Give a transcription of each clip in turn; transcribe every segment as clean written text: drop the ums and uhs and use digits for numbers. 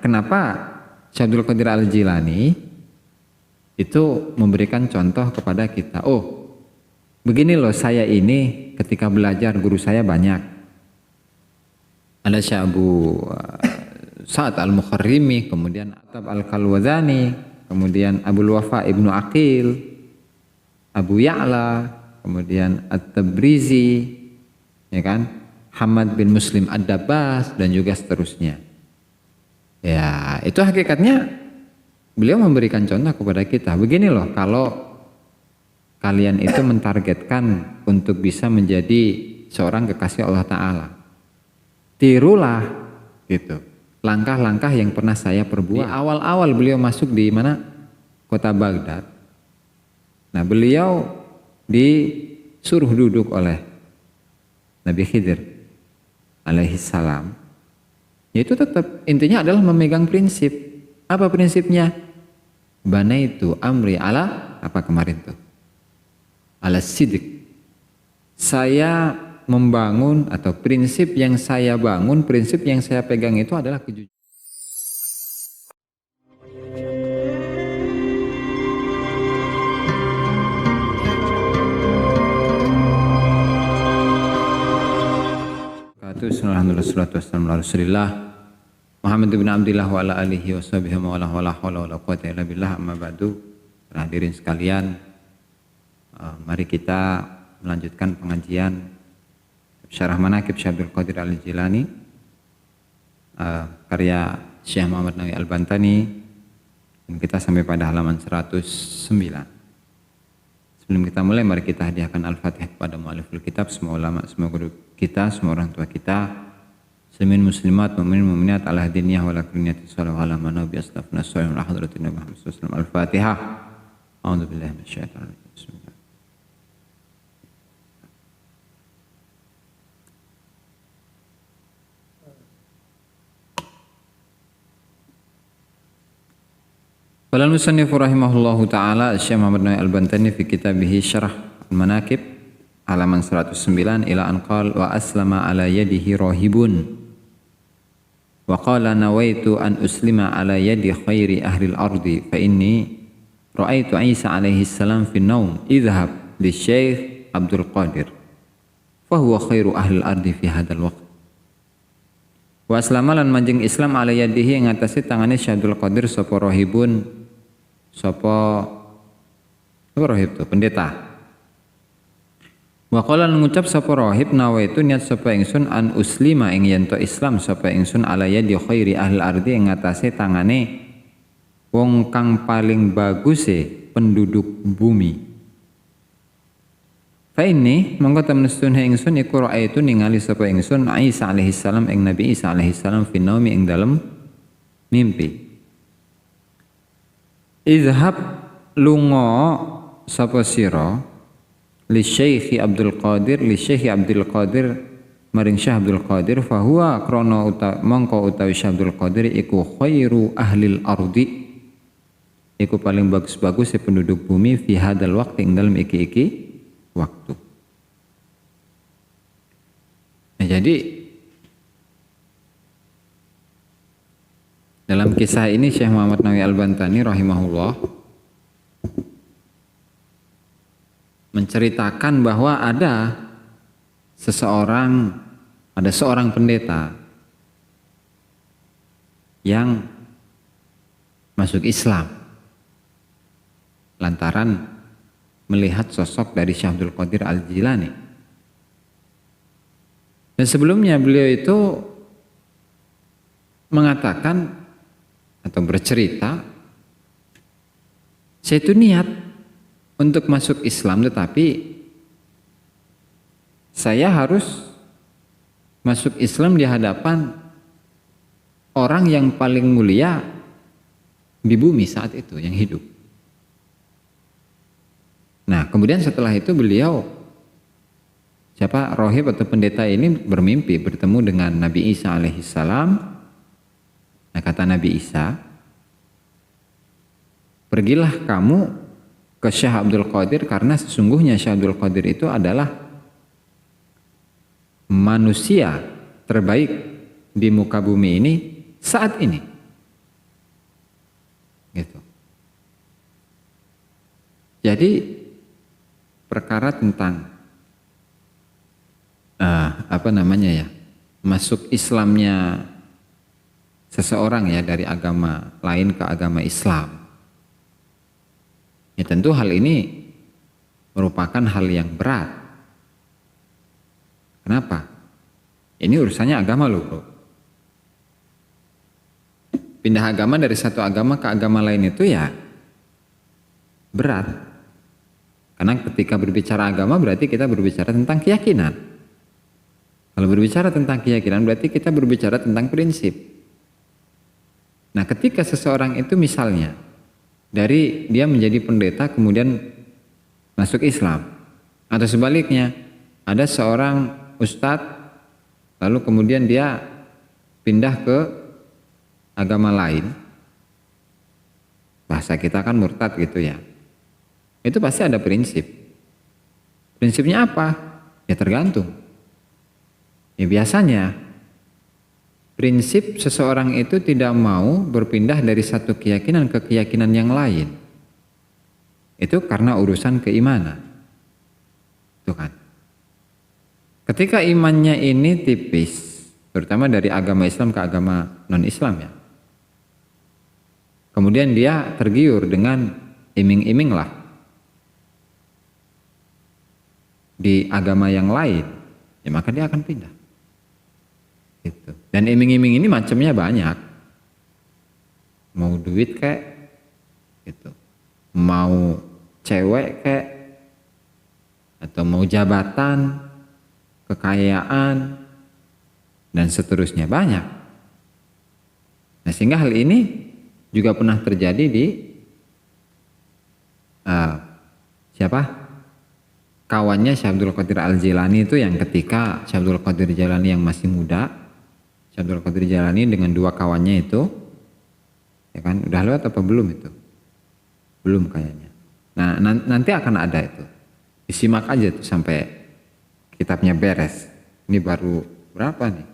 kenapa Syekh Abdul Qadir Al-Jilani itu memberikan contoh kepada kita. Oh, begini loh, saya ini ketika belajar guru saya banyak. Ada Syekh Abu Sa'ad Al-Mukharrimi, kemudian Atab Al-Kalwazani, kemudian Abul Wafa Ibnu Aqil, Abu Ya'la, kemudian At-Tabrizi, ya kan, Hamad bin Muslim Ad-Dabbas, dan juga seterusnya. Ya, itu hakikatnya beliau memberikan contoh kepada kita. Begini loh, kalau kalian itu mentargetkan untuk bisa menjadi seorang kekasih Allah Ta'ala, tirulah gitu langkah-langkah yang pernah saya perbuat. Di awal-awal beliau masuk di mana? Kota Baghdad. Nah, beliau disuruh duduk oleh Nabi Khidir alaihi salam. Yaitu tetap intinya adalah memegang prinsip. Apa prinsipnya? Banaitu amri ala apa kemarin tuh? Ala sidq. Saya membangun, atau prinsip yang saya bangun, prinsip yang saya pegang itu adalah kejujuran. Bismillahirrahmanirrahim. Muhammad bin Abdillah wa ala alihi wa sahbihi wa la hawla wa la quwwata illa billah, amma ba'du. Hadirin sekalian, mari kita melanjutkan pengajian Syarah Manaqib Syekh Abdul Qadir Al-Jilani, karya Syekh Muhammad Nawawi Al-Bantani, dan kita sampai pada halaman 109. Sebelum kita mulai, mari kita hadiahkan Al-Fatihah kepada mu'aliful kitab, semua ulama, semua guru kita, semua orang tua kita, muslimin muslimat, mu'minin mu'minat, ala hadiniyah wa ala kunniyati sallallahu ala manabi aslafna sallallahu ala hadratin Nabi Muhammad sallallahu alaihi wasallam. Al-Fatihah. A'udzu billahi minasyaitonir rajim. Bismillah. Qala al-musannif rahimahullahu ta'ala Syekh Muhammad Nawawi Al-Bantani fi kitabih Syarah Al-Manaqib halaman 109 ila anqal wa aslama ala yadihi rahibun wa qala nawaitu an uslima ala yadi khairi ahli al-ardi fa inni ra'aitu Isa alaihi salam fi naum idhhab li Syekh Abdul Qadir fa huwa khairu ahli al-ardi fi hadzal waqt. Wa aslama lan manjing Islam ala yadihi ing atase tangane Syekh Abdul Qadir sapa rahibun, sapa rahib itu pendeta. Wa qala ngucap sapa rahib, nawaitu niat sapa ingsun an uslima ing yen to Islam sapa ingsun ala yadi khairi ahli ardi ing atase tangane wong kang paling baguse penduduk bumi. Fa ini mongko temnestun ingsun iku raaitu ningali sapa ingsun Isa alaihi salam ing Nabi Isa alaihi salam fi naumi ing dalem mimpi. Izhab lunga sapa sira li Syekh Abdul Qadir, li Syekh Abdul Qadir maring Syekh Abdul Qadir, fahuwa krana mongko utawi Syekh Abdul Qadir iku khairu ahlil ardi, iku paling bagus-bagus penduduk bumi fi hadal waqti ing dalem iki-iki waktu. Nah, jadi dalam kisah ini Syekh Muhammad Nawawi Al-Bantani rahimahullah menceritakan bahwa ada seorang pendeta yang masuk Islam lantaran melihat sosok dari Syekh Abdul Qadir Al-Jilani. Dan sebelumnya beliau itu mengatakan atau bercerita, saya itu niat untuk masuk Islam, tetapi saya harus masuk Islam di hadapan orang yang paling mulia di bumi saat itu yang hidup. Nah, kemudian setelah itu beliau, rohib atau pendeta ini bermimpi bertemu dengan Nabi Isa alaihi salam. Nah, kata Nabi Isa, pergilah kamu ke Syekh Abdul Qadir, karena sesungguhnya Syekh Abdul Qadir itu adalah manusia terbaik di muka bumi ini saat ini. Jadi perkara tentang masuk Islamnya seseorang ya dari agama lain ke agama Islam, ya tentu hal ini merupakan hal yang berat. Kenapa? Ini urusannya agama loh bro. Pindah agama dari satu agama ke agama lain itu ya berat. Karena ketika berbicara agama berarti kita berbicara tentang keyakinan. Kalau berbicara tentang keyakinan berarti kita berbicara tentang prinsip. Nah ketika seseorang itu misalnya dari dia menjadi pendeta kemudian masuk Islam, atau sebaliknya ada seorang ustadz lalu kemudian dia pindah ke agama lain, bahasa kita kan murtad gitu ya, itu pasti ada prinsip. Prinsipnya apa? Ya tergantung. Ya biasanya prinsip seseorang itu tidak mau berpindah dari satu keyakinan ke keyakinan yang lain. Itu karena urusan keimanan. Tuh kan. Ketika imannya ini tipis, terutama dari agama Islam ke agama non-Islam ya. Kemudian dia tergiur dengan iming-iming lah di agama yang lain, ya maka dia akan pindah. Gitu. Dan iming-iming ini macamnya banyak. Mau duit kek, gitu. Mau cewek kek, atau mau jabatan, kekayaan, dan seterusnya banyak. Nah sehingga hal ini juga pernah terjadi di kawannya Syekh Abdul Qadir Al-Jilani itu, yang ketika Syekh Abdul Qadir Jilani yang masih muda, Syekh Abdul Qadir Jilani dengan dua kawannya itu, ya kan, udah lewat apa belum itu? Belum kayaknya. Nah nanti akan ada itu, disimak aja tuh sampai kitabnya beres. Ini baru berapa nih?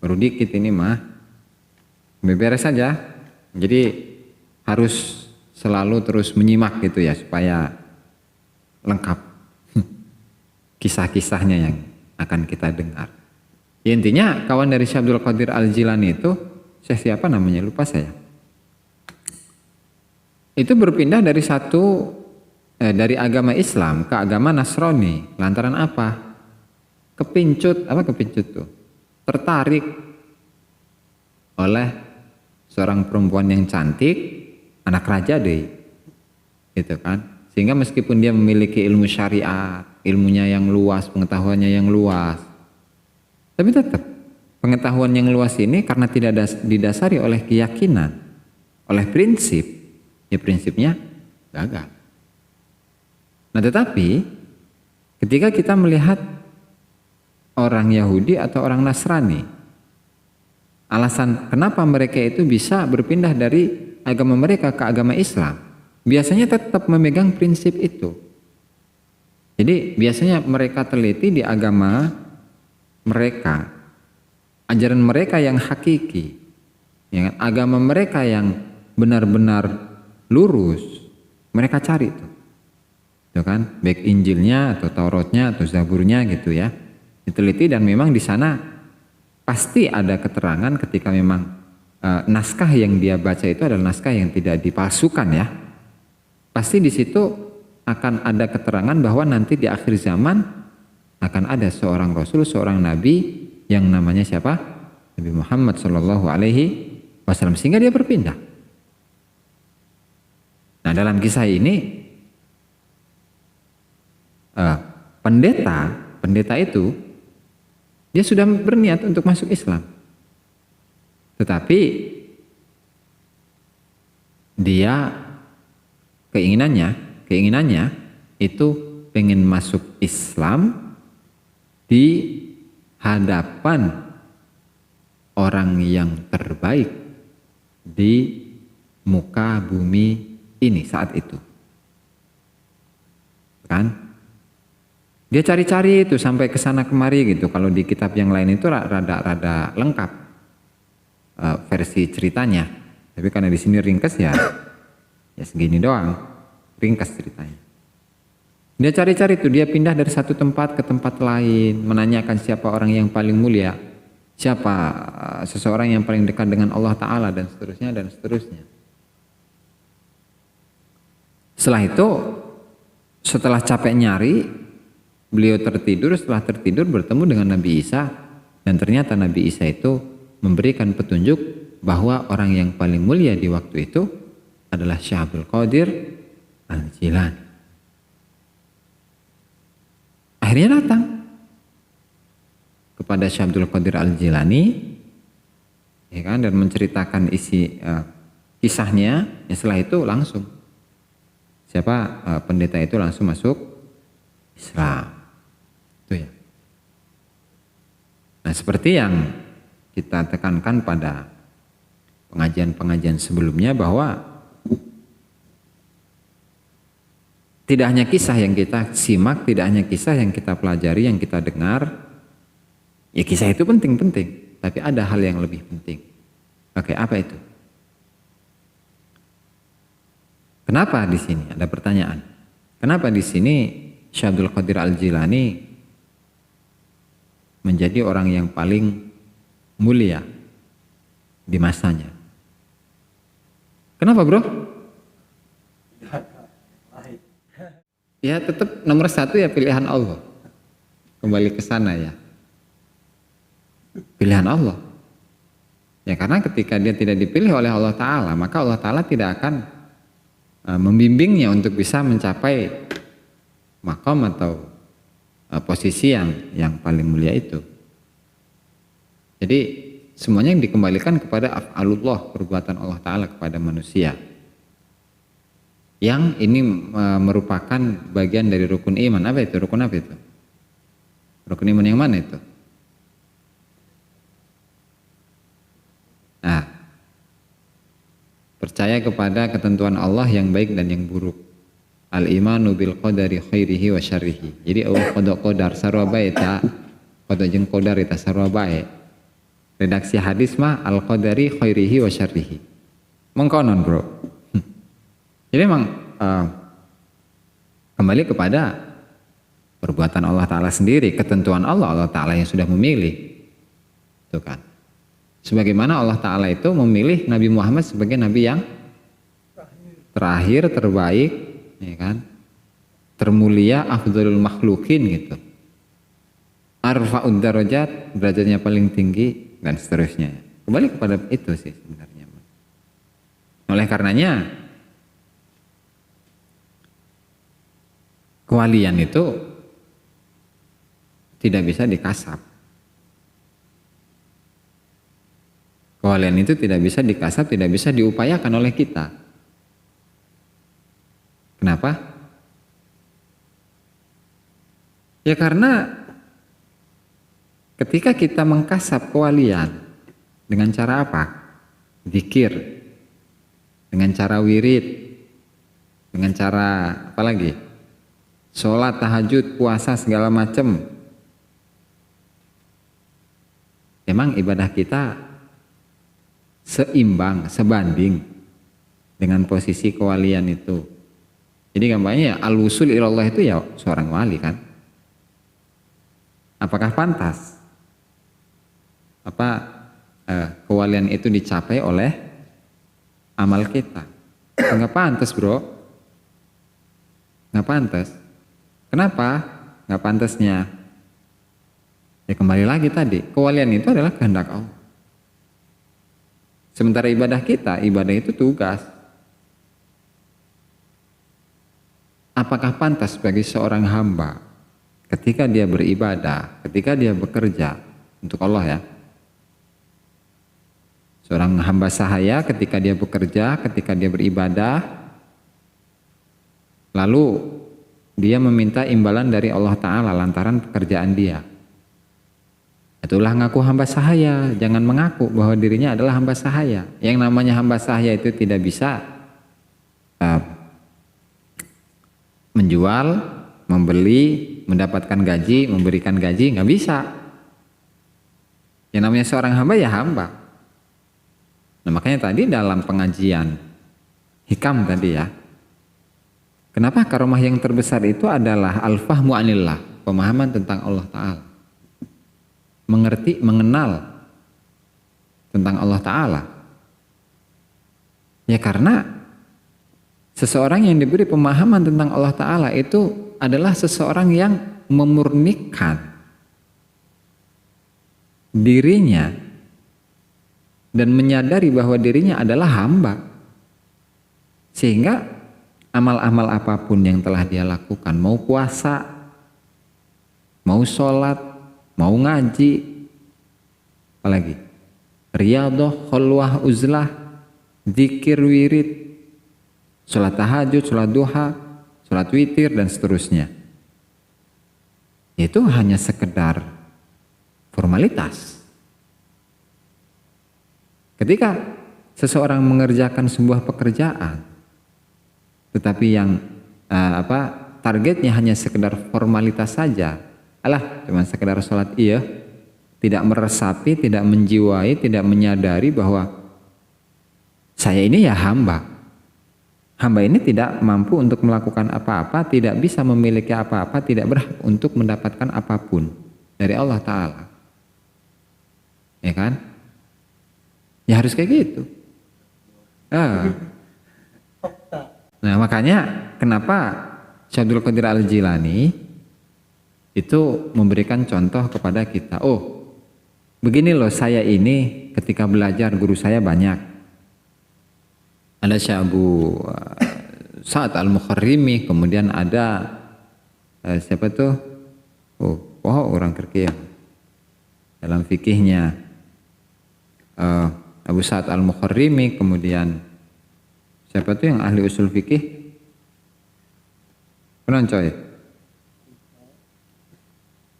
Baru dikit ini mah. Beres saja. Jadi harus selalu terus menyimak gitu ya supaya lengkap kisah-kisahnya yang akan kita dengar. Ya, intinya kawan dari Syekh Abdul Qadir Al-Jilani itu, Syekh siapa namanya lupa saya. Itu berpindah dari dari agama Islam ke agama Nasrani. Lantaran apa? Kepincut tuh? Tertarik oleh seorang perempuan yang cantik, anak raja deh, gitu kan. Sehingga meskipun dia memiliki ilmu syariat, ilmunya yang luas, pengetahuannya yang luas, tapi tetap pengetahuan yang luas ini karena tidak didasari oleh keyakinan, oleh prinsip, ya prinsipnya gagal. Nah tetapi ketika kita melihat orang Yahudi atau orang Nasrani, alasan kenapa mereka itu bisa berpindah dari agama mereka ke agama Islam, biasanya tetap memegang prinsip itu. Jadi biasanya mereka teliti di agama mereka, ajaran mereka yang hakiki, ya, agama mereka yang benar-benar lurus, mereka cari itu kan, baik Injilnya atau Tauratnya atau Zaburnya gitu ya, diteliti dan memang di sana pasti ada keterangan ketika memang naskah yang dia baca itu adalah naskah yang tidak dipalsukan ya. Pasti di situ akan ada keterangan bahwa nanti di akhir zaman akan ada seorang Rasul, seorang Nabi yang namanya siapa? Nabi Muhammad Shallallahu Alaihi Wasallam, sehingga dia berpindah. Nah dalam kisah ini pendeta itu dia sudah berniat untuk masuk Islam, tetapi dia keinginannya itu pengen masuk Islam di hadapan orang yang terbaik di muka bumi ini saat itu. Kan? Dia cari-cari itu sampai ke sana kemari gitu. Kalau di kitab yang lain itu rada lengkap versi ceritanya. Tapi karena di sini ringkas ya, Ya segini doang, ringkas ceritanya. Dia cari-cari tuh, dia pindah dari satu tempat ke tempat lain, menanyakan siapa orang yang paling mulia, siapa seseorang yang paling dekat dengan Allah Ta'ala, dan seterusnya dan seterusnya. Setelah itu, setelah capek nyari, beliau tertidur. Setelah tertidur bertemu dengan Nabi Isa, dan ternyata Nabi Isa itu memberikan petunjuk bahwa orang yang paling mulia di waktu itu adalah Syekh Abdul Qadir Al-Jilani. Akhirnya datang kepada Syekh Abdul Qadir Al-Jilani, ya kan, dan menceritakan isi kisahnya. Ya, setelah itu langsung pendeta itu langsung masuk Islam. Itu ya. Nah, seperti yang kita tekankan pada pengajian-pengajian sebelumnya, bahwa tidak hanya kisah yang kita simak, tidak hanya kisah yang kita pelajari, yang kita dengar. Ya, kisah itu penting-penting, tapi ada hal yang lebih penting. Oke, apa itu? Kenapa di sini? Ada pertanyaan. Kenapa di sini Syekh Abdul Qadir Al-Jilani menjadi orang yang paling mulia di masanya? Kenapa, bro? Ya, tetap nomor satu ya pilihan Allah. Kembali ke sana ya. Pilihan Allah. Ya, karena ketika dia tidak dipilih oleh Allah Ta'ala, maka Allah Ta'ala tidak akan membimbingnya untuk bisa mencapai maqam atau posisi yang paling mulia itu. Jadi semuanya yang dikembalikan kepada af'alullah, perbuatan Allah Ta'ala kepada manusia. Yang ini merupakan bagian dari rukun iman. Apa itu? Rukun apa itu? Rukun iman yang mana itu? Nah, percaya kepada ketentuan Allah yang baik dan yang buruk. Al-imanu bil qadari khairihi wa syarrihi. Jadi Allah qadar sarwa bae ta, qada jeung qadar eta sarwa bae. Redaksi hadis mah al qadari khairihi wa syarrihi. Mengkonon, bro. Jadi memang kembali kepada perbuatan Allah Ta'ala sendiri, ketentuan Allah Ta'ala yang sudah memilih. Itu kan. Sebagaimana Allah Ta'ala itu memilih Nabi Muhammad sebagai Nabi yang terakhir, terbaik, ya kan? Termulia, afdhalul makhlukin gitu. Arfa'ud darajat, derajatnya paling tinggi, dan seterusnya. Kembali kepada itu sih sebenarnya. Oleh karenanya, kewalian itu tidak bisa dikasap. Kewalian itu tidak bisa dikasap, tidak bisa diupayakan oleh kita. Kenapa? Ya karena ketika kita mengkasap kewalian dengan cara apa? Zikir, dengan cara wirid, dengan cara apa lagi? Sholat, tahajud, puasa, segala macam. Memang ibadah kita seimbang, sebanding dengan posisi kewalian itu. Jadi gampangnya al-wusul ilallah itu ya seorang wali kan. Apakah pantas kewalian itu dicapai oleh amal kita? Enggak pantas, bro. Enggak pantas. Kenapa enggak pantasnya? Ya kembali lagi tadi, kewalian itu adalah kehendak Allah. Sementara ibadah kita, ibadah itu tugas. Apakah pantas bagi seorang hamba ketika dia beribadah, ketika dia bekerja untuk Allah ya? Seorang hamba sahaya ketika dia bekerja, ketika dia beribadah, lalu dia meminta imbalan dari Allah Ta'ala lantaran pekerjaan dia. Itulah ngaku hamba sahaya, jangan mengaku bahwa dirinya adalah hamba sahaya. Yang namanya hamba sahaya itu tidak bisa menjual, membeli, mendapatkan gaji, memberikan gaji, nggak bisa. Yang namanya seorang hamba ya hamba. Nah makanya tadi dalam pengajian hikam tadi ya. Kenapa karomah yang terbesar itu adalah al-fahmu anillah, pemahaman tentang Allah Ta'ala. Mengerti, mengenal tentang Allah Ta'ala. Ya karena seseorang yang diberi pemahaman tentang Allah Ta'ala itu adalah seseorang yang memurnikan dirinya dan menyadari bahwa dirinya adalah hamba. Sehingga amal-amal apapun yang telah dia lakukan, mau puasa, mau sholat, mau ngaji, apalagi riyadhah, khulwah, uzlah, zikir, wirid, sholat tahajud, sholat duha, sholat witir, dan seterusnya. Itu hanya sekedar formalitas. Ketika seseorang mengerjakan sebuah pekerjaan, tetapi yang targetnya hanya sekedar formalitas saja, cuma sekedar sholat iya, tidak meresapi, tidak menjiwai, tidak menyadari bahwa saya ini ya hamba. Hamba ini tidak mampu untuk melakukan apa-apa, tidak bisa memiliki apa-apa, tidak berhak untuk mendapatkan apapun dari Allah Ta'ala. Ya kan? Ya harus kayak gitu. Nah makanya kenapa Syekh Abdul Qadir Al-Jilani itu memberikan contoh kepada kita. Oh, begini loh saya ini ketika belajar guru saya banyak. Ada Syekh Abu Sa'ad Al-Mukharrimi, kemudian ada siapa tuh? Orang Kirkiyah. Dalam fikihnya Abu Sa'ad Al-Mukharrimi, kemudian siapa tuh yang ahli usul fikih? Penoncoy.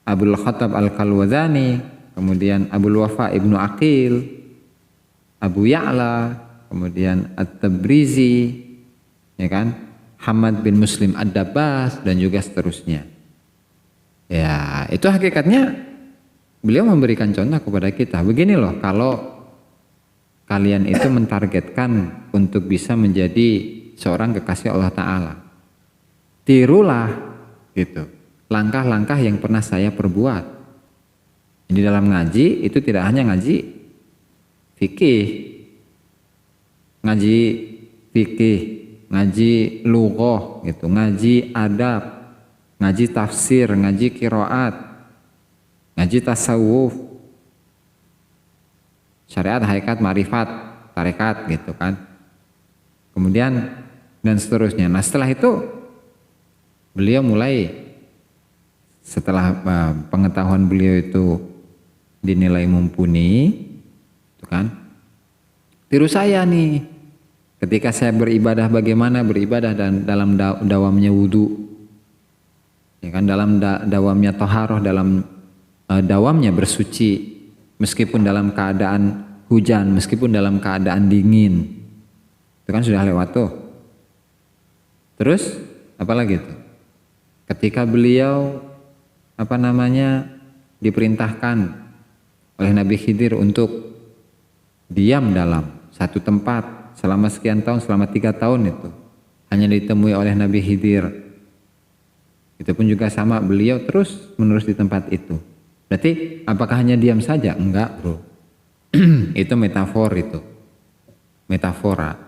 Abul Khattab Al-Kalwazani, kemudian Abul Wafa Ibnu Aqil, Abu Ya'la, kemudian At-Tabrizi, ya kan? Hamad bin Muslim Ad-Dabbas, dan juga seterusnya. Ya, itu hakikatnya beliau memberikan contoh kepada kita. Begini loh, kalau kalian itu mentargetkan untuk bisa menjadi seorang kekasih Allah Ta'ala, tirulah gitu langkah-langkah yang pernah saya perbuat. Di dalam ngaji itu tidak hanya ngaji fikih, ngaji lughah gitu, ngaji adab, ngaji tafsir, ngaji qiraat, ngaji tasawuf, syariat, hakikat, marifat, tarekat gitu kan. Kemudian dan seterusnya. Nah setelah itu beliau mulai, setelah pengetahuan beliau itu dinilai mumpuni, itu kan, tiru saya nih. Ketika saya beribadah, bagaimana beribadah dan dalam dawamnya wudu, ya kan, dalam dawamnya toharoh, dalam dawamnya bersuci, meskipun dalam keadaan hujan, meskipun dalam keadaan dingin, itu kan sudah lewat tuh. Terus apalagi tuh? Ketika beliau diperintahkan oleh Nabi Khidir untuk diam dalam satu tempat selama sekian tahun, selama 3 tahun itu hanya ditemui oleh Nabi Khidir. Itu pun juga sama, beliau terus menerus di tempat itu. Berarti apakah hanya diam saja? Enggak bro. Itu metafor, itu metafora.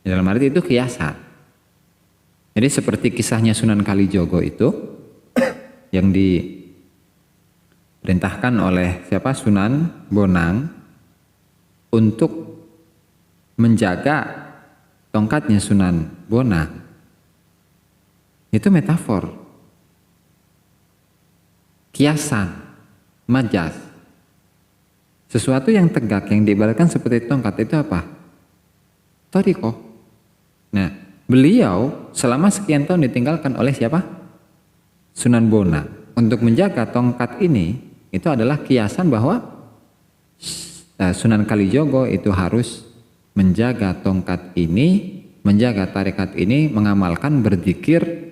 Dalam arti itu kiasan. Jadi seperti kisahnya Sunan Kalijogo itu yang diperintahkan oleh siapa? Sunan Bonang untuk menjaga tongkatnya Sunan Bonang. Itu metafor, kiasan, majas. Sesuatu yang tegak yang diibaratkan seperti tongkat itu apa? Thariqah. Nah, beliau selama sekian tahun ditinggalkan oleh siapa? Sunan Bonang. Untuk menjaga tongkat ini, itu adalah kiasan bahwa Sunan Kalijogo itu harus menjaga tongkat ini, menjaga tarekat ini, mengamalkan, berzikir,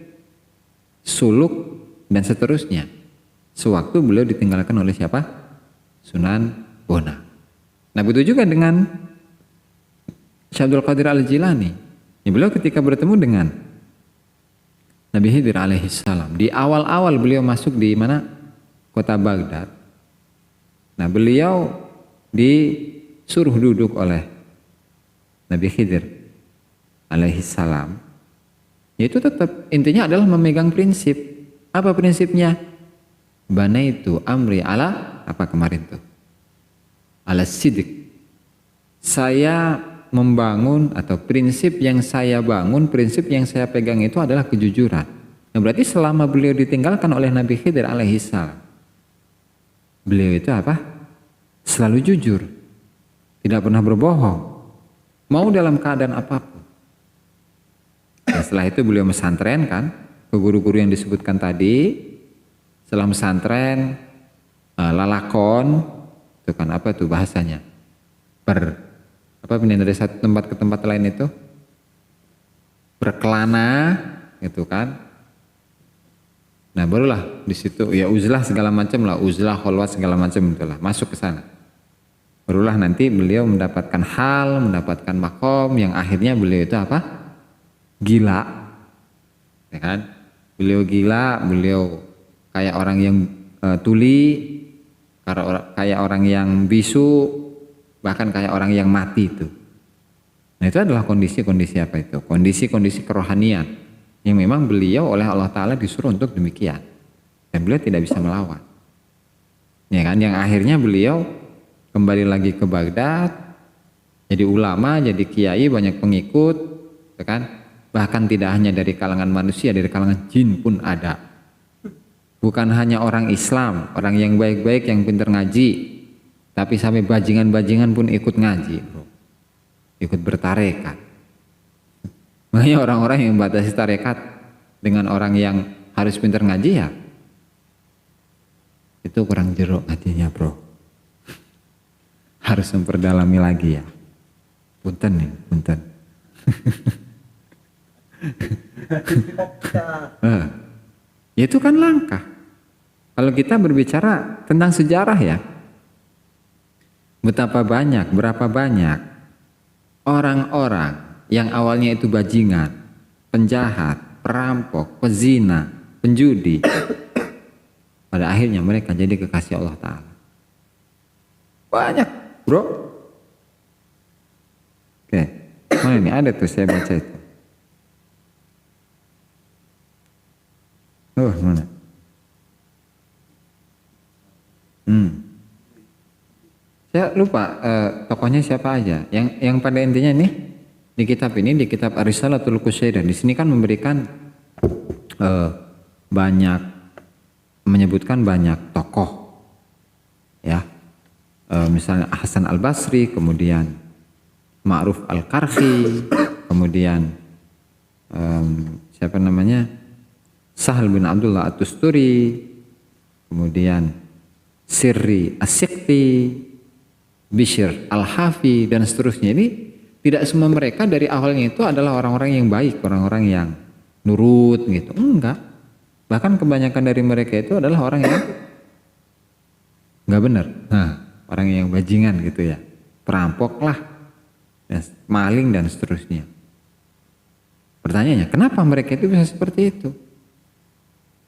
suluk, dan seterusnya. Sewaktu beliau ditinggalkan oleh siapa? Sunan Bonang. Nah begitu juga dengan Syekh Abdul Qadir Al-Jilani. Ya, beliau ketika bertemu dengan Nabi Khidir alaihissalam, di awal-awal beliau masuk di mana? Kota Baghdad. Nah, beliau disuruh duduk oleh Nabi Khidir alaihissalam. Yaitu tetap intinya adalah memegang prinsip. Apa prinsipnya? Banaitu amri ala apa kemarin tuh? Ala sidik. Saya membangun atau prinsip yang saya bangun, prinsip yang saya pegang itu adalah kejujuran. Nah, berarti selama beliau ditinggalkan oleh Nabi Khidir alaihissalam, beliau itu apa? Selalu jujur, tidak pernah berbohong, mau dalam keadaan apapun. Dan setelah itu beliau mesantren kan, ke guru-guru yang disebutkan tadi. Setelah mesantren, lalakon, itu kan apa tuh bahasanya? Pindah dari satu tempat ke tempat lain itu? Berkelana, gitu kan? Nah, barulah di situ ya uzlah segala macam lah, uzlah, kholwat segala macam itulah, masuk ke sana. Barulah nanti beliau mendapatkan hal, mendapatkan makom yang akhirnya beliau itu apa? Gila, ya kan? Beliau gila, beliau kayak orang yang tuli, kayak orang yang bisu, bahkan kayak orang yang mati itu. Nah, itu adalah kondisi-kondisi apa itu? Kondisi-kondisi kerohanian yang memang beliau oleh Allah Ta'ala disuruh untuk demikian. Dan beliau tidak bisa melawan. Ya kan? Yang akhirnya beliau kembali lagi ke Baghdad, jadi ulama, jadi kiai, banyak pengikut, ya kan? Bahkan tidak hanya dari kalangan manusia, dari kalangan jin pun ada. Bukan hanya orang Islam, orang yang baik-baik, yang pintar ngaji, tapi sampai bajingan-bajingan pun ikut ngaji, bro. Ikut bertarekat. Makanya orang-orang yang membatasi tarekat dengan orang yang harus pintar ngaji ya, itu kurang jeruk hatinya, bro. Harus memperdalami lagi ya. Punten nih, punten. Itu kan langkah. Kalau kita berbicara tentang sejarah ya, betapa banyak, berapa banyak orang-orang yang awalnya itu bajingan, penjahat, perampok, pezina, penjudi, pada akhirnya mereka jadi kekasih Allah Ta'ala. Banyak, bro. Oke, mana ini ada tuh saya baca itu. Mana? Saya lupa tokohnya siapa aja. Yang pada intinya nih di kitab ini, di kitab Ar-Risalatul Qusaidah, di sini kan memberikan banyak, menyebutkan banyak tokoh, ya. Misalnya Hasan Al-Basri, kemudian Ma'ruf Al-Karhi, kemudian siapa namanya? Sahal bin Abdullah At-Tusturi, kemudian Sirri As-Sikti, Bishr Al-Hafi, dan seterusnya. Ini tidak semua mereka dari awalnya itu adalah orang-orang yang baik, orang-orang yang nurut gitu. Enggak. Bahkan kebanyakan dari mereka itu adalah orang yang enggak benar. Nah, orang yang bajingan gitu ya. Perampok lah, maling dan seterusnya. Pertanyaannya, kenapa mereka itu bisa seperti itu?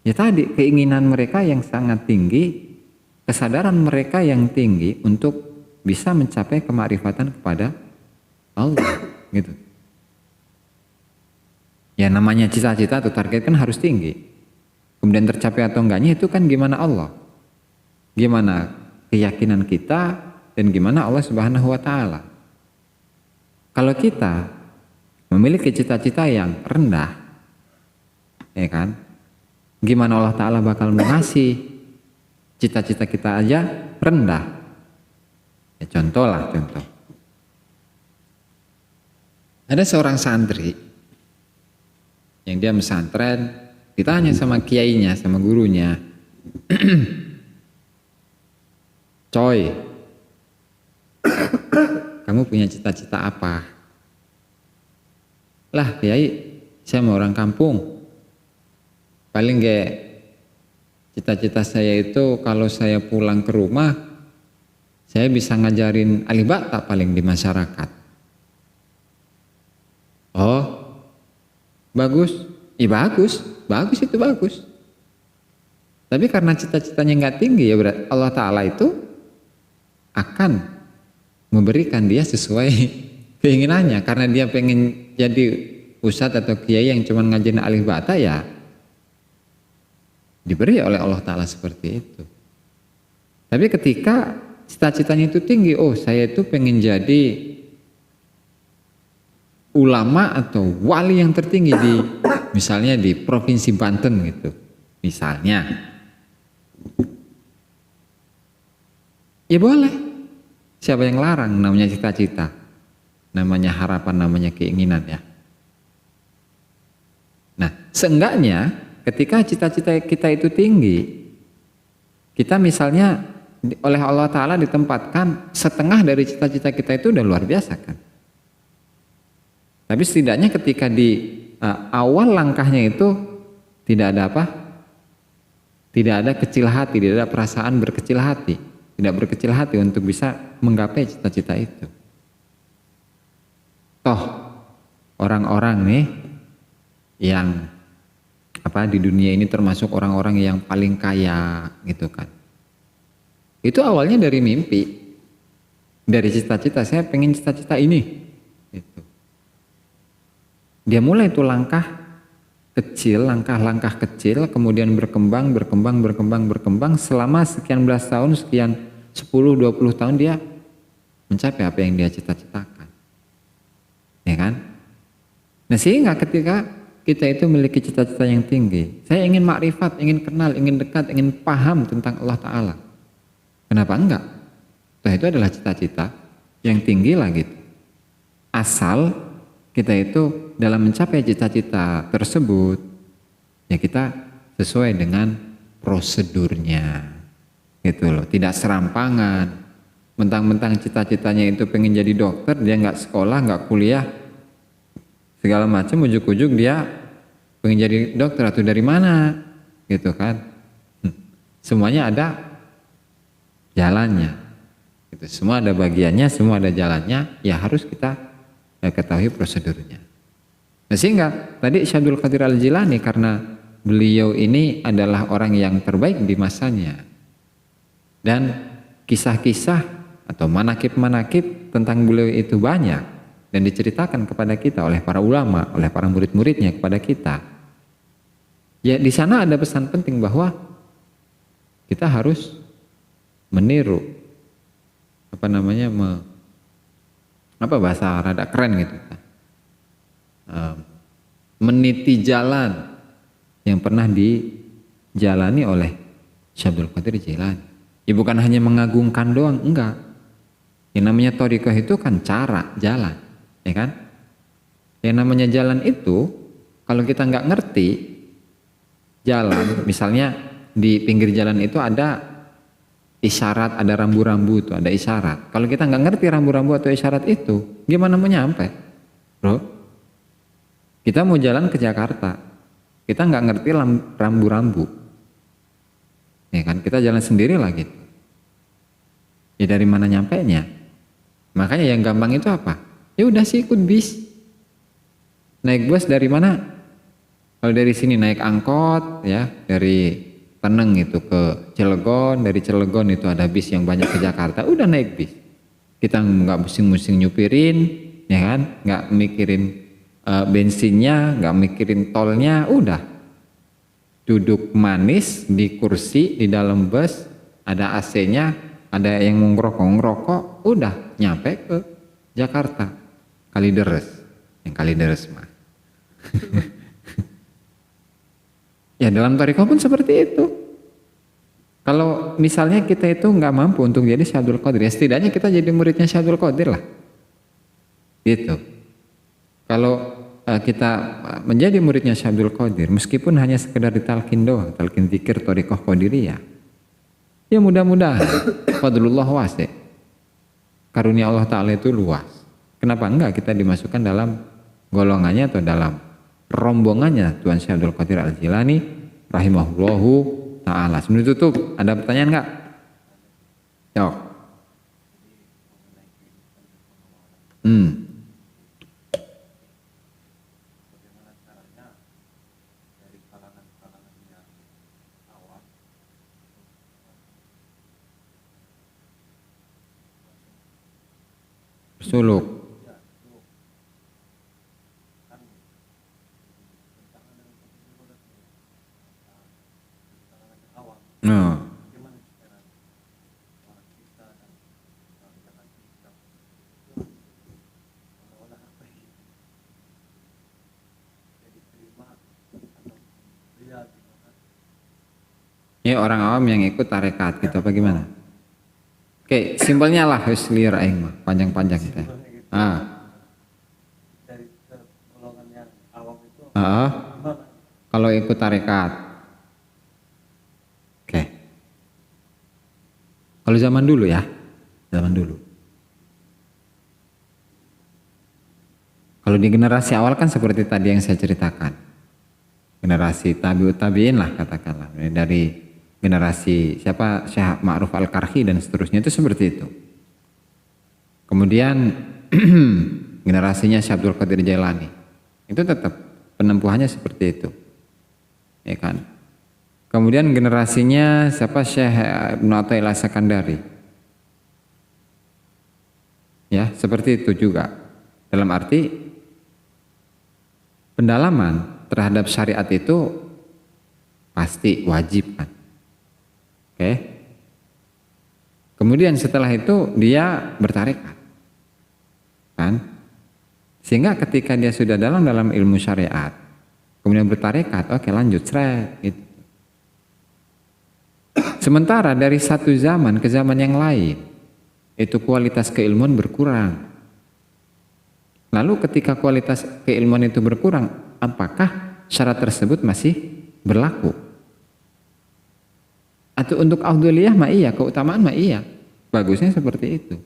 Ya tadi, keinginan mereka yang sangat tinggi, kesadaran mereka yang tinggi untuk bisa mencapai kemakrifatan kepada Allah, gitu. Ya namanya cita-cita atau target kan harus tinggi. Kemudian tercapai atau enggaknya itu kan gimana Allah, gimana keyakinan kita, dan gimana Allah Subhanahu wa Ta'ala. Kalau kita memiliki cita-cita yang rendah, ya kan, gimana Allah Ta'ala bakal mengasih? Cita-cita kita aja rendah. Ya contoh. Ada seorang santri yang dia mesantren, ditanya sama kiainya, sama gurunya, coy, kamu punya cita-cita apa? Lah kiai, saya mau orang kampung. Paling gak cita-cita saya itu kalau saya pulang ke rumah, saya bisa ngajarin alif ba ta paling di masyarakat. Oh, bagus. Bagus. Bagus itu bagus. Tapi karena cita-citanya nggak tinggi, ya berarti Allah Ta'ala itu akan memberikan dia sesuai keinginannya. Karena dia pengen jadi ustadz atau kiai yang cuma ngajarin alif bata, ya diberi oleh Allah Ta'ala seperti itu. Tapi ketika cita-citanya itu tinggi, oh saya itu pengen jadi ulama atau wali yang tertinggi di misalnya di Provinsi Banten gitu. Misalnya. Ya boleh. Siapa yang larang, namanya cita-cita. Namanya harapan, namanya keinginan ya. Nah, seenggaknya ketika cita-cita kita itu tinggi, kita misalnya oleh Allah Ta'ala ditempatkan setengah dari cita-cita kita itu udah luar biasa kan. Tapi setidaknya ketika di awal langkahnya itu tidak ada apa? Tidak ada kecil hati, tidak ada perasaan berkecil hati. Tidak berkecil hati untuk bisa menggapai cita-cita itu. Toh orang-orang nih yang di dunia ini termasuk orang-orang yang paling kaya gitu kan. Itu awalnya dari mimpi, dari cita-cita, saya pengen cita-cita ini. Gitu. Dia mulai itu langkah kecil, langkah-langkah kecil, kemudian berkembang selama sekian belas tahun, sekian 10-20 tahun dia mencapai apa yang dia cita-citakan. Ya kan? Nah sehingga ketika kita itu memiliki cita-cita yang tinggi, saya ingin makrifat, ingin kenal, ingin dekat, ingin paham tentang Allah Ta'ala. Kenapa enggak? Nah, itu adalah cita-cita yang tinggi lah gitu. Asal kita itu dalam mencapai cita-cita tersebut, ya kita sesuai dengan prosedurnya. Gitu loh, tidak serampangan. Mentang-mentang cita-citanya itu pengen jadi dokter, dia nggak sekolah, nggak kuliah, segala macam, ujuk-ujuk dia pengen jadi dokter atau dari mana, gitu kan? Semuanya ada jalannya, gitu. Semua ada bagiannya, semua ada jalannya, ya harus kita ketahui prosedurnya. Nah sehingga tadi Syekh Abdul Qadir Al-Jilani karena beliau ini adalah orang yang terbaik di masanya dan kisah-kisah atau manakib-manakib tentang beliau itu banyak dan diceritakan kepada kita oleh para ulama, oleh para murid-muridnya kepada kita. Ya di sana ada pesan penting bahwa kita harus meniru bahasa rada keren gitu, meniti jalan yang pernah dijalani oleh Syekh Abdul Qadir Jilani. Ya bukan hanya mengagungkan doang, enggak. Yang namanya thariqah itu kan cara, jalan, ya kan? Yang namanya jalan itu kalau kita nggak ngerti jalan, misalnya di pinggir jalan itu ada isyarat, ada rambu-rambu itu, ada isyarat. Kalau kita nggak ngerti rambu-rambu atau isyarat itu, gimana mau nyampe, bro? Kita mau jalan ke Jakarta, kita nggak ngerti rambu-rambu, ya kan? Kita jalan sendiri lah gitu. Ya dari mana nyampenya? Makanya yang gampang itu apa? Ya udah sih ikut bis. Naik bus dari mana? Kalau dari sini naik angkot, ya dari Teneng itu ke Cilegon, dari Cilegon itu ada bis yang banyak ke Jakarta, udah naik bis. Kita nggak pusing-pusing nyupirin, ya kan? Nggak mikirin bensinnya, nggak mikirin tolnya, udah. Duduk manis di kursi di dalam bus, ada AC-nya, ada yang ngerokok, udah nyampe ke Jakarta. Kalideres, yang Kalideres mah. Ya dalam thariqah pun seperti itu. Kalau misalnya kita itu nggak mampu untuk jadi Syekh Abdul Qadir, ya setidaknya kita jadi muridnya Syekh Abdul Qadir lah. Gitu. Kalau kita menjadi muridnya Syekh Abdul Qadir, meskipun hanya sekedar ditalkin doang, talkin zikir thariqah qadiriyah, ya mudah-mudahan fadlullah wasi'. Karunia Allah Ta'ala itu luas. Kenapa enggak kita dimasukkan dalam golongannya atau dalam rombongannya Tuan Syekh Abdul Qadir Al-Jilani rahimahullahu ta'ala. Sebelum tutup, ada pertanyaan enggak? Yuk. Bersuluk. No. Ini orang awam yang ikut tarekat gitu apa gimana? Oke, simpelnya lah harus liar aing mah, panjang-panjang kita. Dari golongan yang awam itu Kalau ikut tarekat. Oke. Kalau zaman dulu ya, zaman dulu. Kalau di generasi awal kan seperti tadi yang saya ceritakan. Generasi tabi'ut tabi'in lah katakanlah. Dari generasi siapa Syekh Ma'ruf Al-Karhi dan seterusnya itu seperti itu. Kemudian generasinya Syekh Abdul Qadir Jailani itu tetap penempuhannya seperti itu, ya kan. Kemudian generasinya siapa Syekh Ibnu Athaillah Sakandari, ya seperti itu juga. Dalam arti pendalaman terhadap syariat itu pasti wajib kan. Oke. Kemudian setelah itu dia bertarekat. Kan? Sehingga ketika dia sudah dalam ilmu syariat, kemudian bertarekat, oke lanjut gitu. Sementara dari satu zaman ke zaman yang lain, itu kualitas keilmuan berkurang. Lalu ketika kualitas keilmuan itu berkurang, apakah syarat tersebut masih berlaku? Atau untuk afdhaliyah mah iya, keutamaan mah iya. Bagusnya seperti itu.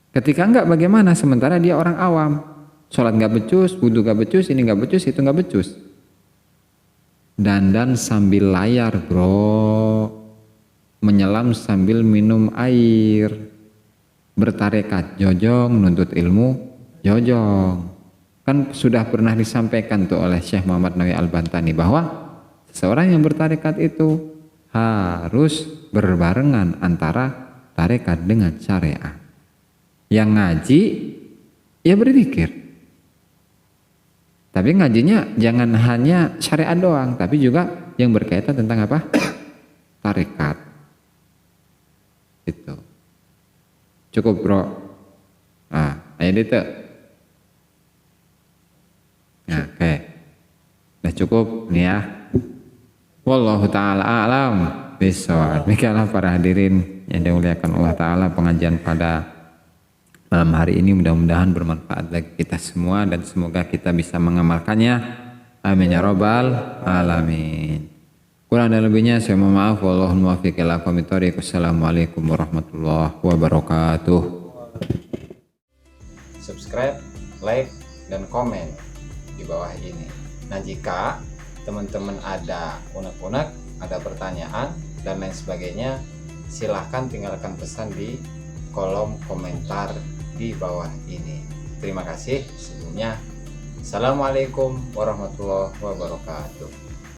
Ketika enggak bagaimana? Sementara dia orang awam. Sholat enggak becus, wudu enggak becus, ini enggak becus, itu enggak becus. Dandan sambil layar bro. Menyelam sambil minum air. Bertarekat jojong, nuntut ilmu jojong. Kan sudah pernah disampaikan tuh oleh Syekh Muhammad Nawawi Al-Bantani bahwa seseorang yang bertarekat itu harus berbarengan antara tarekat dengan syariat. Yang ngaji ya berzikir, tapi ngajinya jangan hanya syariat doang, tapi juga yang berkaitan tentang apa? Tarekat. Itu cukup bro. Ayo itu. Nah, oke. Udah cukup nih ya. Wallahu ta'ala a'lam bishawab. Demikianlah para hadirin yang dimuliakan Allah Ta'ala, pengajian pada malam hari ini mudah-mudahan bermanfaat bagi kita semua dan semoga kita bisa mengamalkannya. Amin ya rabbal alamin. Kurang dan lebihnya saya mohon maaf. Wallahul muwaffiq ila aqwamit thoriq. Wassalamualaikum warahmatullahi wabarakatuh. Subscribe, like, dan komen di bawah ini. Nah, jika teman-teman ada unek-unek, ada pertanyaan dan lain sebagainya, silahkan tinggalkan pesan di kolom komentar di bawah ini. Terima kasih sebelumnya. Assalamualaikum warahmatullahi wabarakatuh.